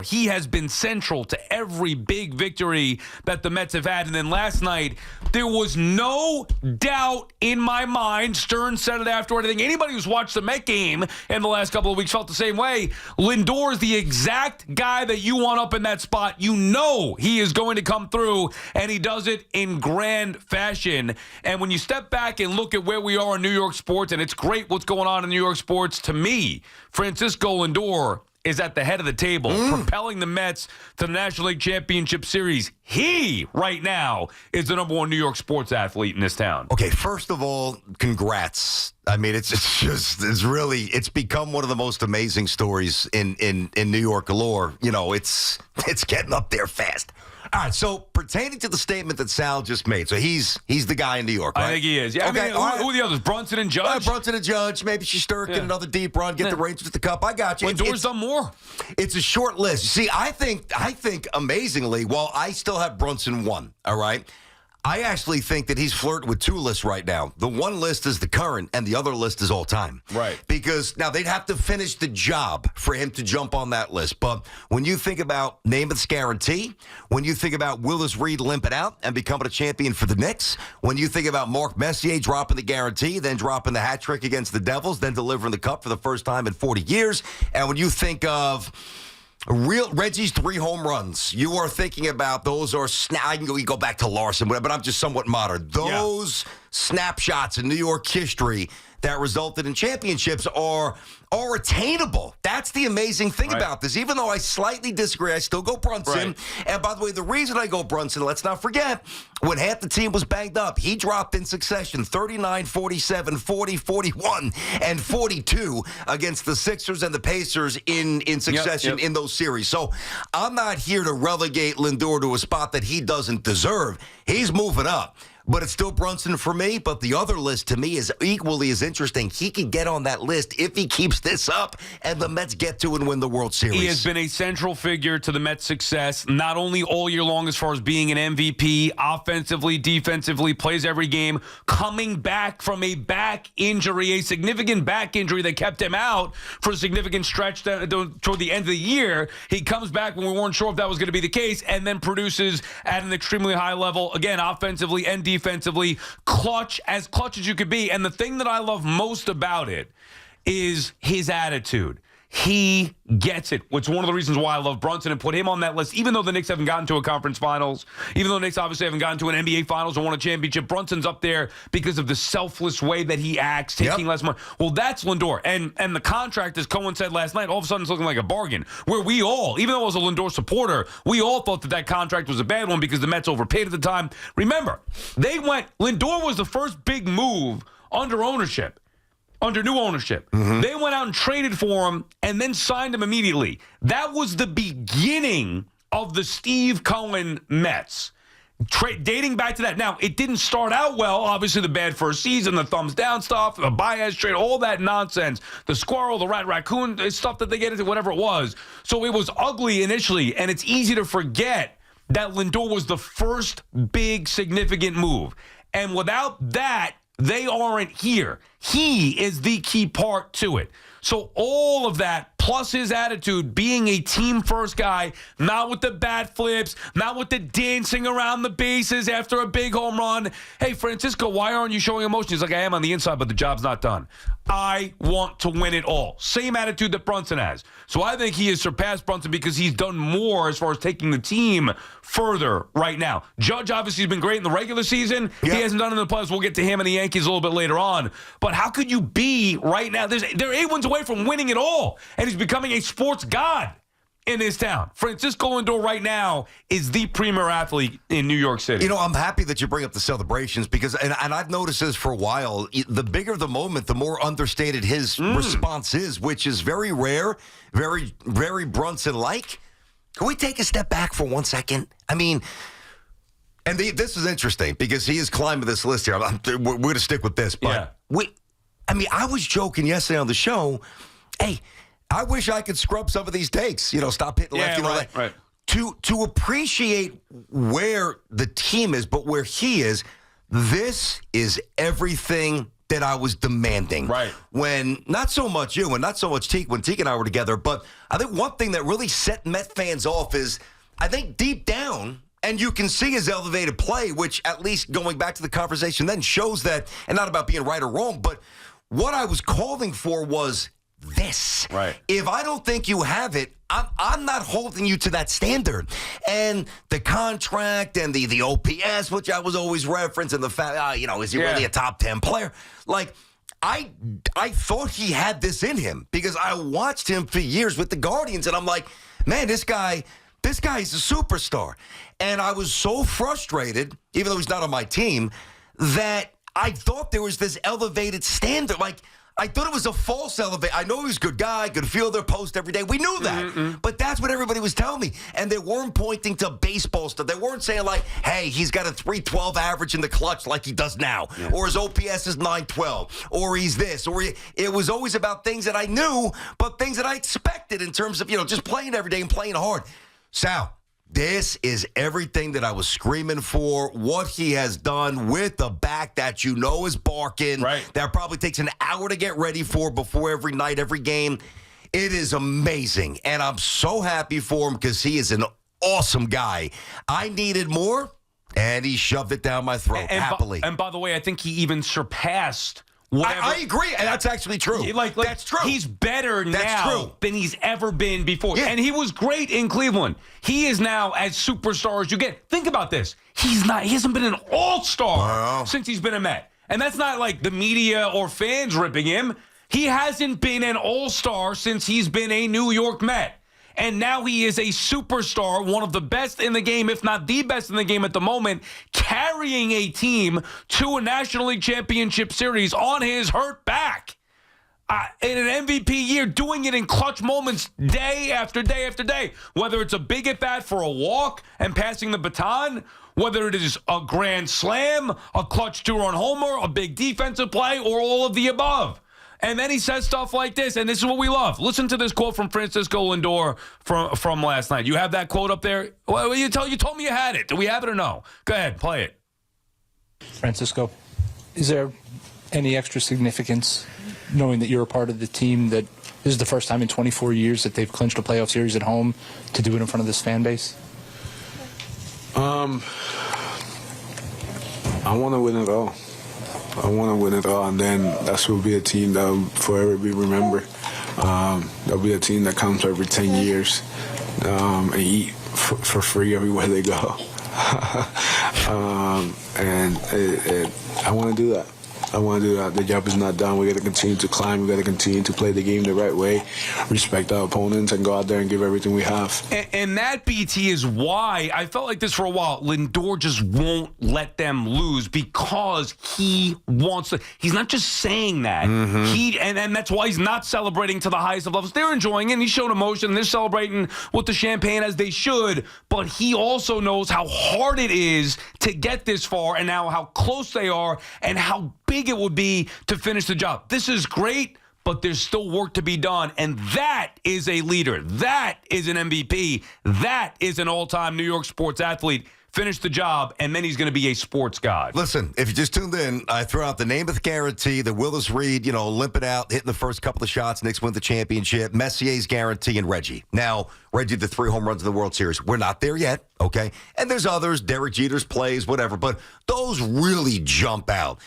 He has been central to every big victory that the Mets have had. And then last night, there was no doubt in my mind. Stern said it afterward. I think anybody who's watched the Met game in the last couple of weeks felt the same way. Lindor is the exact guy that you want up in that spot. You know he is going to come through, and he does it in grand fashion. And when you step back and look at where we are in New York sports, and it's great what's going on in New York sports, to me, Francisco Lindor is at the head of the table, propelling the Mets to the National League Championship Series. He, right now, is the number one New York sports athlete in this town. Okay, first of all, congrats. I mean, it's become one of the most amazing stories in New York lore. You know, it's getting up there fast. All right, so pertaining to the statement that Sal just made, so he's the guy in New York, right? I think he is. Yeah. Okay, I mean, who are the others? Brunson and Judge? Brunson and Judge. Maybe Shesterkin, get another deep run, get the Rangers at the Cup. I got you. Lindor's done more. It's a short list. See, I think amazingly, while I still have Brunson 1, all right, I actually think that he's flirting with 2 lists right now. The one list is the current, and the other list is all time. Right. Because now they'd have to finish the job for him to jump on that list. But when you think about Namath's guarantee, when you think about Willis Reed limping out and becoming a champion for the Knicks, when you think about Mark Messier dropping the guarantee, then dropping the hat trick against the Devils, then delivering the cup for the first time in 40 years, and when you think of Reggie's 3 home runs, you are thinking about those are I can go back to Larson, but I'm just somewhat modern. Those snapshots in New York history that resulted in championships are attainable. That's the amazing thing about this. Even though I slightly disagree, I still go Brunson. Right. And by the way, the reason I go Brunson, let's not forget, when half the team was banged up, he dropped in succession 39, 47, 40, 41, and 42 against the Sixers and the Pacers in succession in those series. So I'm not here to relegate Lindor to a spot that he doesn't deserve. He's moving up. But it's still Brunson for me. But the other list, to me, is equally as interesting. He can get on that list if he keeps this up and the Mets get to and win the World Series. He has been a central figure to the Mets' success, not only all year long as far as being an MVP, offensively, defensively, plays every game, coming back from a back injury, a significant back injury that kept him out for a significant stretch toward the end of the year. He comes back when we weren't sure if that was going to be the case, and then produces at an extremely high level, again, offensively and defensively, clutch as you could be. And the thing that I love most about it is his attitude. He gets it. It's one of the reasons why I love Brunson and put him on that list. Even though the Knicks haven't gotten to a conference finals, even though the Knicks obviously haven't gotten to an NBA finals or won a championship, Brunson's up there because of the selfless way that he acts, taking less money. Well, that's Lindor. And the contract, as Cohen said last night, all of a sudden it's looking like a bargain. Where we all, even though I was a Lindor supporter, we all thought that contract was a bad one because the Mets overpaid at the time. Remember, Lindor was the first big move under ownership. Under new ownership. They went out and traded for him and then signed him immediately. That was the beginning of the Steve Cohen Mets. Dating back to that. Now, it didn't start out well. Obviously, the bad first season, the thumbs down stuff, the Baez trade, all that nonsense, the squirrel, the raccoon stuff that they get into, whatever it was. So it was ugly initially, and it's easy to forget that Lindor was the first big significant move. And without that, they aren't here. He is the key part to it. So all of that, plus his attitude, being a team-first guy, not with the bat flips, not with the dancing around the bases after a big home run. Hey, Francisco, why aren't you showing emotion? He's like, I am on the inside, but the job's not done. I want to win it all. Same attitude that Brunson has. So I think he has surpassed Brunson because he's done more as far as taking the team further right now. Judge obviously has been great in the regular season. He hasn't done it in the playoffs. We'll get to him and the Yankees a little bit later on. But how could you be right now? They're 8 wins away from winning it all. And he's becoming a sports god in this town. Francisco Lindor right now is the premier athlete in New York City. You know, I'm happy that you bring up the celebrations because, and I've noticed this for a while, the bigger the moment, the more understated his response is, which is very rare, very, very Brunson-like. Can we take a step back for 1 second? I mean, and this is interesting because he is climbing this list here. We're going to stick with this, but I was joking yesterday on the show, hey, I wish I could scrub some of these takes. You know, stop hitting left. Right. To appreciate where the team is, but where he is, this is everything that I was demanding. Right. When not so much you and not so much Teak, when Teak and I were together, but I think one thing that really set Met fans off is I think deep down, and you can see his elevated play, which at least going back to the conversation then shows that, and not about being right or wrong, but what I was calling for was this. Right. If I don't think you have it, I'm not holding you to that standard. And the contract and the OPS, which I was always referencing, the fact, is he really a top 10 player? Like, I thought he had this in him because I watched him for years with the Guardians, and I'm like, man, this guy is a superstar. And I was so frustrated, even though he's not on my team, that I thought there was this elevated standard. Like, I thought it was a false elevate. I know he was a good guy, good fielder, post every day. We knew that. But that's what everybody was telling me. And they weren't pointing to baseball stuff. They weren't saying like, hey, he's got a 312 average in the clutch like he does now. Yeah. Or his OPS is 912. Or he's this. Or it was always about things that I knew, but things that I expected in terms of, just playing every day and playing hard. Sal, this is everything that I was screaming for. What he has done with the back that is barking. Right. That probably takes an hour to get ready for before every night, every game. It is amazing. And I'm so happy for him because he is an awesome guy. I needed more, and he shoved it down my throat happily. And by the way, I think he even surpassed whatever. I agree, and that's actually true. That's true. He's better now than he's ever been before. Yeah. And he was great in Cleveland. He is now as superstar as you get. Think about this. He hasn't been an all-star since he's been a Met. And that's not like the media or fans ripping him. He hasn't been an all-star since he's been a New York Met. And now he is a superstar, one of the best in the game, if not the best in the game at the moment, carrying a team to a National League Championship Series on his hurt back. In an MVP year, doing it in clutch moments day after day after day. Whether it's a big at-bat for a walk and passing the baton, whether it is a grand slam, a clutch two-run homer, a big defensive play, or all of the above. And then he says stuff like this, and this is what we love. Listen to this quote from Francisco Lindor from last night. You have that quote up there? Well, you told me you had it. Do we have it or no? Go ahead, play it. Francisco, is there any extra significance knowing that you're a part of the team that this is the first time in 24 years that they've clinched a playoff series at home to do it in front of this fan base? I want to win it all. I want to win it all, and then that will be a team that will forever be remembered. There'll be a team that comes every 10 years and eat for free everywhere they go. And I want to do that. I want to do that. The job is not done. We got to continue to climb. We got to continue to play the game the right way, respect our opponents, and go out there and give everything we have. And that, BT, is why I felt like this for a while. Lindor just won't let them lose because he wants to. He's not just saying that. And that's why he's not celebrating to the highest of levels. They're enjoying it, and he showed emotion. They're celebrating with the champagne as they should. But he also knows how hard it is to get this far, and now how close they are, and how big it would be to finish the job. This is great, but there's still work to be done. And that is a leader. That is an MVP. That is an all-time New York sports athlete. Finish the job, and then he's going to be a sports god. Listen, if you just tuned in, I threw out the Namath guarantee, the Willis Reed, limping out, hitting the first couple of shots, Knicks win the championship, Messier's guarantee, and Reggie. Now, Reggie, the 3 home runs in the World Series. We're not there yet, okay? And there's others, Derek Jeter's plays, whatever, but those really jump out.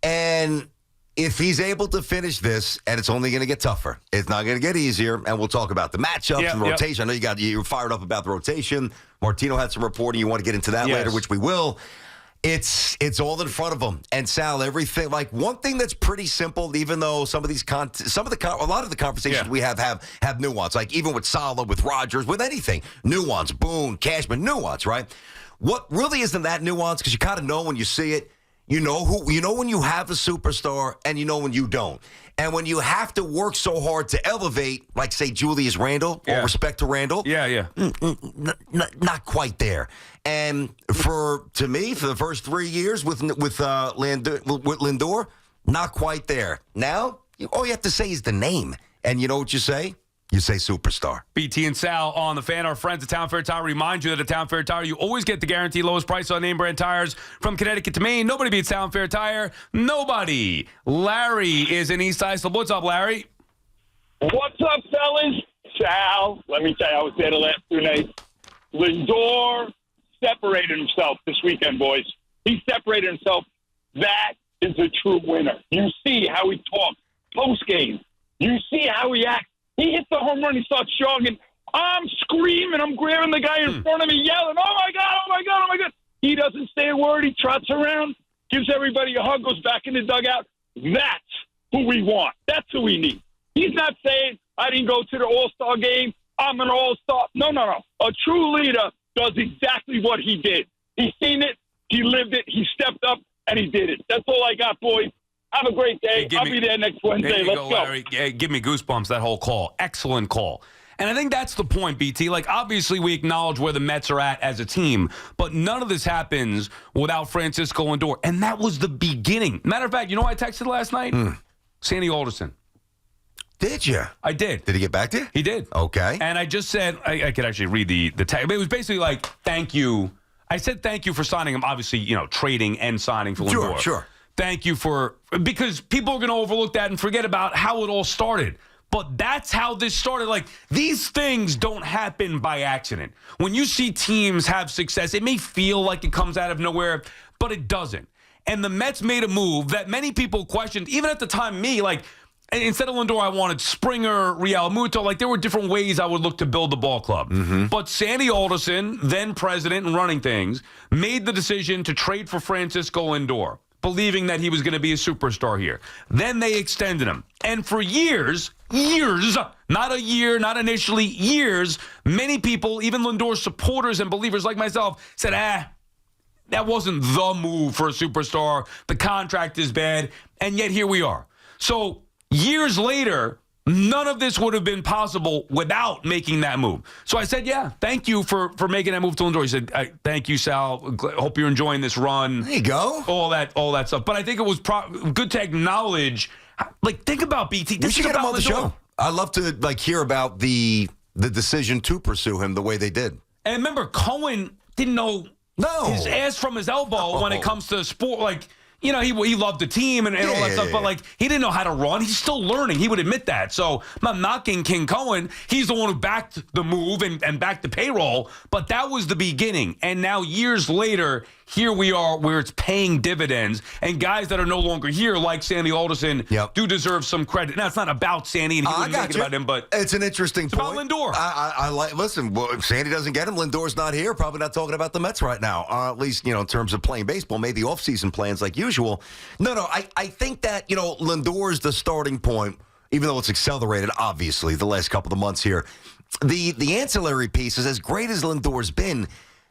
And if he's able to finish this, and it's only going to get tougher, it's not going to get easier, and we'll talk about the matchups and rotation. I know you're fired up about the rotation. Martino had some reporting. You want to get into that later, which we will. It's all in front of him. And Sal, everything, like one thing that's pretty simple, even though a lot of the conversations we have nuance, like even with Sala, with Rogers, with anything, nuance, Boone, Cashman, nuance, right? What really isn't that nuance, because you kind of know when you see it. You know when you have a superstar, and you know when you don't. And when you have to work so hard to elevate, like, say, Julius Randle, or respect to Randle. Not quite there. And to me, for the first 3 years with Lindor, not quite there. Now, all you have to say is the name. And you know what you say? You say superstar. BT and Sal on the Fan. Our friends at Town Fair Tire remind you that at Town Fair Tire, you always get the guaranteed lowest price on name brand tires from Connecticut to Maine. Nobody beats Town Fair Tire. Nobody. Larry is in East Islip. What's up, Larry? What's up, fellas? Sal, let me tell you, I was there the last 2 nights. Lindor separated himself this weekend, boys. He separated himself. That is a true winner. You see how he talks post-game. You see how he acts. He hits the home run. He starts jogging. I'm screaming. I'm grabbing the guy in front of me, yelling, oh, my God, oh, my God, oh, my God. He doesn't say a word. He trots around, gives everybody a hug, goes back in the dugout. That's who we want. That's who we need. He's not saying, I didn't go to the All-Star game. I'm an All-Star. No. A true leader does exactly what he did. He's seen it. He lived it. He stepped up, and he did it. That's all I got, boys. Have a great day. I'll be there next Wednesday. Let's go. Larry. Yeah, give me goosebumps, that whole call. Excellent call. And I think that's the point, BT. Like, obviously, we acknowledge where the Mets are at as a team, but none of this happens without Francisco Lindor. And that was the beginning. Matter of fact, you know what I texted last night? Sandy Alderson. Did you? I did. Did he get back to you? He did. Okay. And I just said, I could actually read the text. It was basically like, thank you. I said thank you for signing him. Obviously, trading and signing for Lindor. Sure. Thank you because people are going to overlook that and forget about how it all started. But that's how this started. Like, these things don't happen by accident. When you see teams have success, it may feel like it comes out of nowhere, but it doesn't. And the Mets made a move that many people questioned, even at the time, me, like, instead of Lindor, I wanted Springer, Real Muto. Like, there were different ways I would look to build the ball club. But Sandy Alderson, then president and running things, made the decision to trade for Francisco Lindor, believing that he was going to be a superstar here. Then they extended him. And for years, not a year, not initially, years, many people, even Lindor supporters and believers like myself, said, that wasn't the move for a superstar. The contract is bad. And yet here we are. So years later, none of this would have been possible without making that move. So I said, yeah, thank you for making that move to Lindor. He said, thank you, Sal. Hope you're enjoying this run. There you go. All that stuff. But I think it was good to acknowledge, like, think about BT. We This should is get him about on the Lindor. show. I'd love to hear about the decision to pursue him the way they did. And remember, Cohen didn't know his ass from his elbow when it comes to sport. Like, he loved the team and all that stuff, but, like, he didn't know how to run. He's still learning. He would admit that. So I'm not knocking King Cohen. He's the one who backed the move and backed the payroll, but that was the beginning. And now, years later, here we are where it's paying dividends, and guys that are no longer here, like Sandy Alderson, do deserve some credit. Now, it's not about Sandy, and he wouldn't make it about him, but it's an interesting point. It's about Lindor. I like. Listen, well, if Sandy doesn't get him, Lindor's not here. Probably not talking about the Mets right now. At least, in terms of playing baseball, maybe offseason plans like usual. No. I think that Lindor's the starting point, even though it's accelerated, obviously, the last couple of months here. The ancillary pieces, as great as Lindor's been,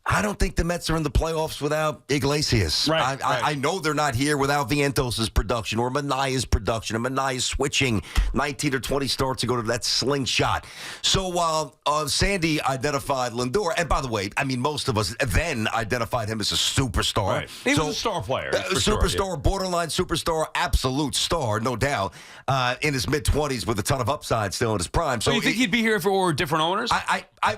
I don't think the Mets are in the playoffs without Iglesias. Right. I know they're not here without Vientos' production or Manaya's production, and Manaya's switching 19 or 20 starts to go to that slingshot. So while Sandy identified Lindor, and by the way, I mean, most of us then identified him as a superstar. Right. He was a star player. Superstar, borderline superstar, absolute star, no doubt, in his mid-20s with a ton of upside still in his prime. So you think he'd be here if it were different owners?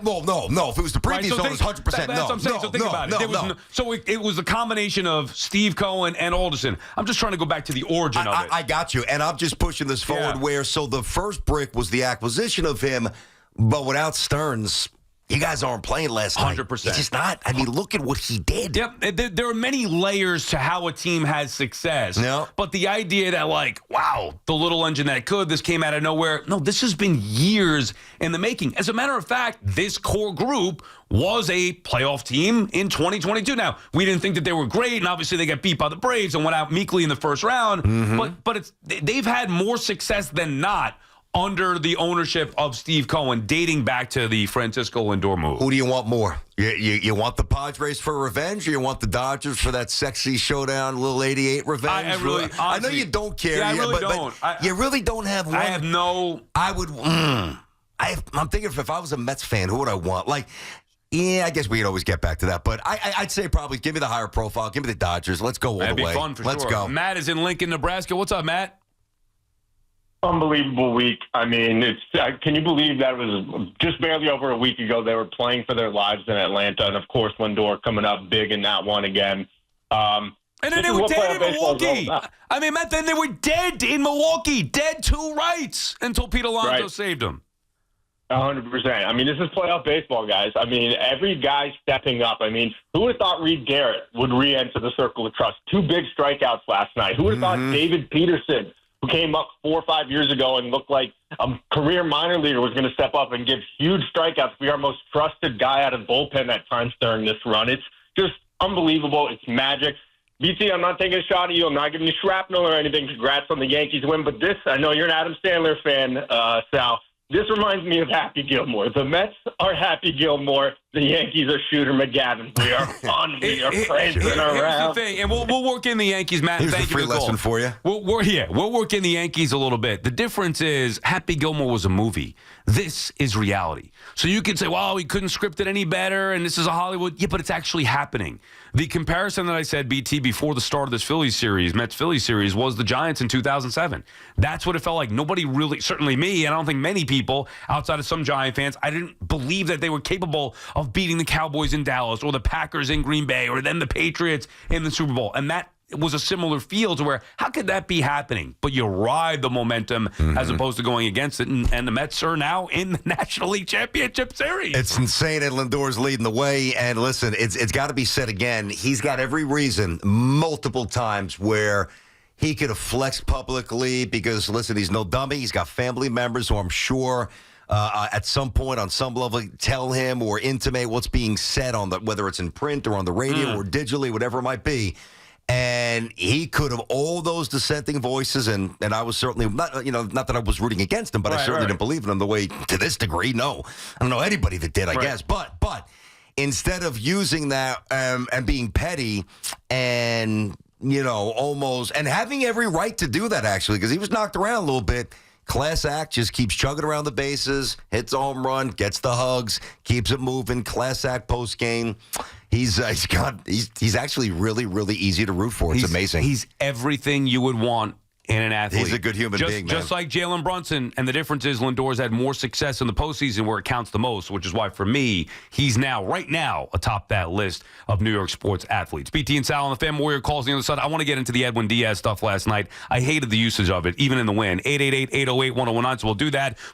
Well, no. If it was the previous owners, 100% no. I'm saying, so think about it. So it was a combination of Steve Cohen and Alderson. I'm just trying to go back to the origin of it. I got you, and I'm just pushing this forward where, so the first brick was the acquisition of him, but without Stearns, you guys aren't playing last night. 100%. It's just not. I mean, look at what he did. Yep. There are many layers to how a team has success. Yeah. But the idea that, like, wow, the little engine that could, this came out of nowhere. No, this has been years in the making. As a matter of fact, this core group was a playoff team in 2022. Now, we didn't think that they were great, and obviously they got beat by the Braves and went out meekly in the first round. But they've had more success than not under the ownership of Steve Cohen, dating back to the Francisco Lindor move. Who do you want more? You want the Padres for revenge, or you want the Dodgers for that sexy showdown, little 88 revenge? I know you don't care. Yeah, I really don't. You really don't have one. I have no. I would. I'm thinking if I was a Mets fan, who would I want? Like, yeah, I guess we could always get back to that. But I'd say probably give me the higher profile. Give me the Dodgers. Let's go all That'd the way. That'd be fun for Let's sure. go. Matt is in Lincoln, Nebraska. What's up, Matt? Unbelievable week. I mean, can you believe that it was just barely over a week ago they were playing for their lives in Atlanta, and of course Lindor coming up big in that one again. And then they were dead in Milwaukee. I mean, Matt, then they were dead in Milwaukee, dead to rights until Pete Alonso saved them. 100%. I mean, this is playoff baseball, guys. I mean, every guy stepping up. I mean, who would have thought Reed Garrett would re-enter the circle of trust? 2 big strikeouts last night. Who would have thought David Peterson, who came up 4 or 5 years ago and looked like a career minor leaguer, was going to step up and give huge strikeouts, be our most trusted guy out of the bullpen at times during this run. It's just unbelievable. It's magic. BT, I'm not taking a shot at you. I'm not giving you shrapnel or anything. Congrats on the Yankees win. But this, I know you're an Adam Sandler fan, Sal. This reminds me of Happy Gilmore. The Mets are Happy Gilmore. The Yankees are Shooter McGavin. We are fun. We are prancing around. Here's the thing, and we'll work in the Yankees, Matt. Here's Thank a free you for the lesson for you. We'll work in the Yankees a little bit. The difference is Happy Gilmore was a movie. This is reality. So you could say, well, he couldn't script it any better, and this is a Hollywood. Yeah, but it's actually happening. The comparison that I said, BT, before the start of this Mets-Phillies series, was the Giants in 2007. That's what it felt like. Nobody really, certainly me, and I don't think many people outside of some Giant fans, I didn't believe that they were capable of beating the Cowboys in Dallas or the Packers in Green Bay or then the Patriots in the Super Bowl. And that was a similar feel to where, how could that be happening? But you ride the momentum as opposed to going against it. And the Mets are now in the National League Championship Series. It's insane, and Lindor's leading the way. And listen, it's got to be said again. He's got every reason, multiple times, where he could have flexed publicly because, listen, he's no dummy. He's got family members who I'm sure at some point, on some level, tell him or intimate what's being said on whether it's in print or on the radio or digitally, whatever it might be. And he could have all those dissenting voices, and I was certainly not that I was rooting against him, but I certainly didn't believe in him the way to this degree. No, I don't know anybody that did, I guess. But instead of using that and being petty and almost and having every right to do that, actually, because he was knocked around a little bit. Class act, just keeps chugging around the bases, hits a home run, gets the hugs, keeps it moving. Class act post game. He's actually really, really easy to root for. It's amazing. He's everything you would want in an athlete. He's a good human being, man. Just like Jalen Brunson, and the difference is Lindor's had more success in the postseason where it counts the most, which is why, for me, he's right now, atop that list of New York sports athletes. BT and Sal on the Fan Warrior calls the other side. I want to get into the Edwin Diaz stuff last night. I hated the usage of it, even in the win. 888-808-1019, so we'll do that.